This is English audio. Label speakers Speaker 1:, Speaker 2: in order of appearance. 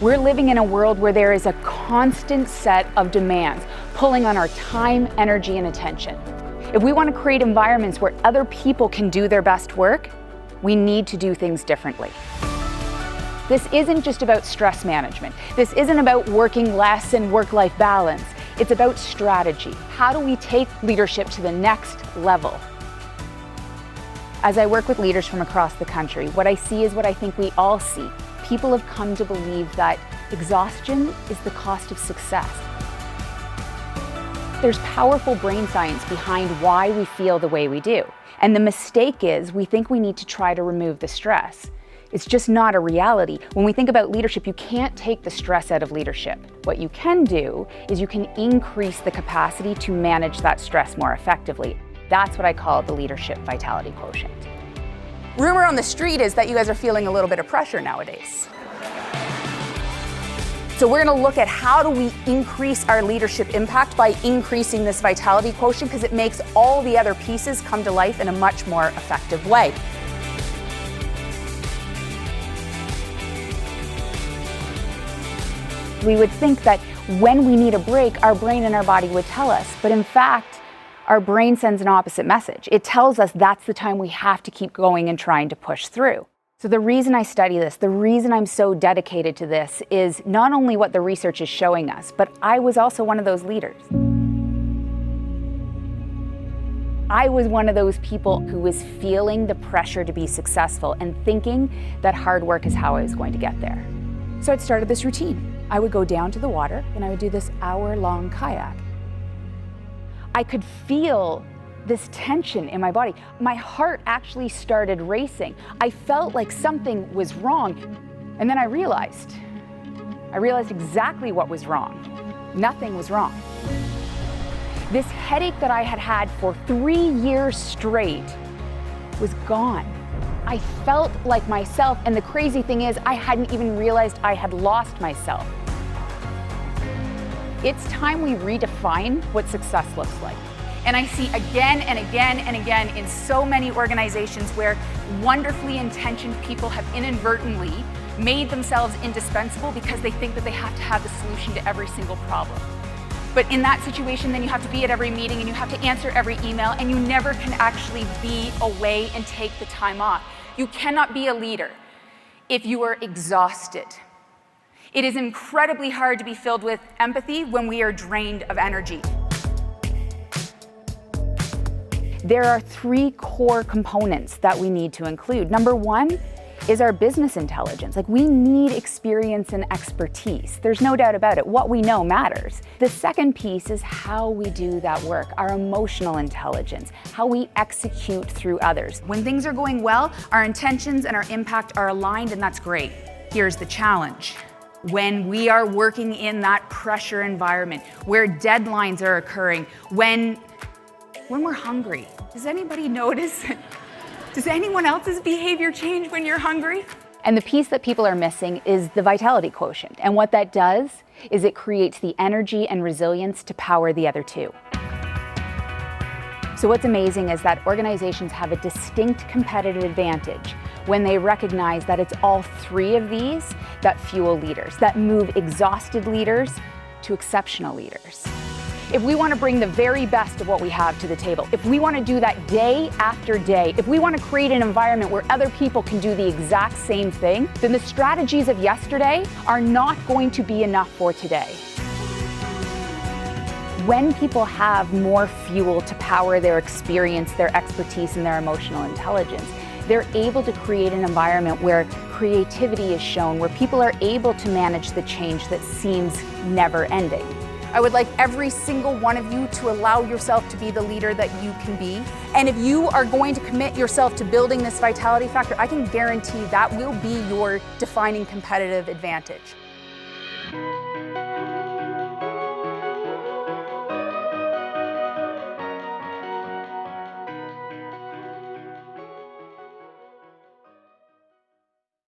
Speaker 1: We're living in a world where there is a constant set of demands pulling on our time, energy, and attention. If we want to create environments where other people can do their best work, we need to do things differently. This isn't just about stress management. This isn't about working less and work-life balance. It's about strategy. How do we take leadership to the next level? As I work with leaders from across the country, what I see is what I think we all see. People have come to believe that exhaustion is the cost of success. There's powerful brain science behind why we feel the way we do. And the mistake is we think we need to try to remove the stress. It's just not a reality. When we think about leadership, you can't take the stress out of leadership. What you can do is you can increase the capacity to manage that stress more effectively. That's what I call the leadership vitality quotient. Rumor on the street is that you guys are feeling a little bit of pressure nowadays. So we're going to look at how do we increase our leadership impact by increasing this vitality quotient, because it makes all the other pieces come to life in a much more effective way. We would think that when we need a break, our brain and our body would tell us, but in fact, our brain sends an opposite message. It tells us that's the time we have to keep going and trying to push through. So the reason I study this, the reason I'm so dedicated to this is not only what the research is showing us, but I was also one of those leaders. I was one of those people who was feeling the pressure to be successful and thinking that hard work is how I was going to get there. So I'd started this routine. I would go down to the water and I would do this hour-long kayak. I could feel this tension in my body. My heart actually started racing. I felt like something was wrong. And then I realized exactly what was wrong. Nothing was wrong. This headache that I had had for 3 years straight was gone. I felt like myself, and the crazy thing is, I hadn't even realized I had lost myself. It's time we redefine what success looks like. And I see again and again and again in so many organizations where wonderfully intentioned people have inadvertently made themselves indispensable because they think that they have to have the solution to every single problem. But in that situation, then you have to be at every meeting and you have to answer every email, and you never can actually be away and take the time off. You cannot be a leader if you are exhausted. It is incredibly hard to be filled with empathy when we are drained of energy. There are 3 core components that we need to include. Number 1 is our business intelligence. Like, we need experience and expertise. There's no doubt about it. What we know matters. The second piece is how we do that work, our emotional intelligence, how we execute through others. When things are going well, our intentions and our impact are aligned, and that's great. Here's the challenge. When we are working in that pressure environment, where deadlines are occurring, when we're hungry. Does anybody notice? Does anyone else's behavior change when you're hungry? And the piece that people are missing is the vitality quotient. And what that does is it creates the energy and resilience to power the other 2. So what's amazing is that organizations have a distinct competitive advantage when they recognize that it's all 3 of these that fuel leaders, that move exhausted leaders to exceptional leaders. If we want to bring the very best of what we have to the table, if we want to do that day after day, if we want to create an environment where other people can do the exact same thing, then the strategies of yesterday are not going to be enough for today. When people have more fuel to power their experience, their expertise, and their emotional intelligence, they're able to create an environment where creativity is shown, where people are able to manage the change that seems never ending. I would like every single one of you to allow yourself to be the leader that you can be. And if you are going to commit yourself to building this vitality factor, I can guarantee that will be your defining competitive advantage.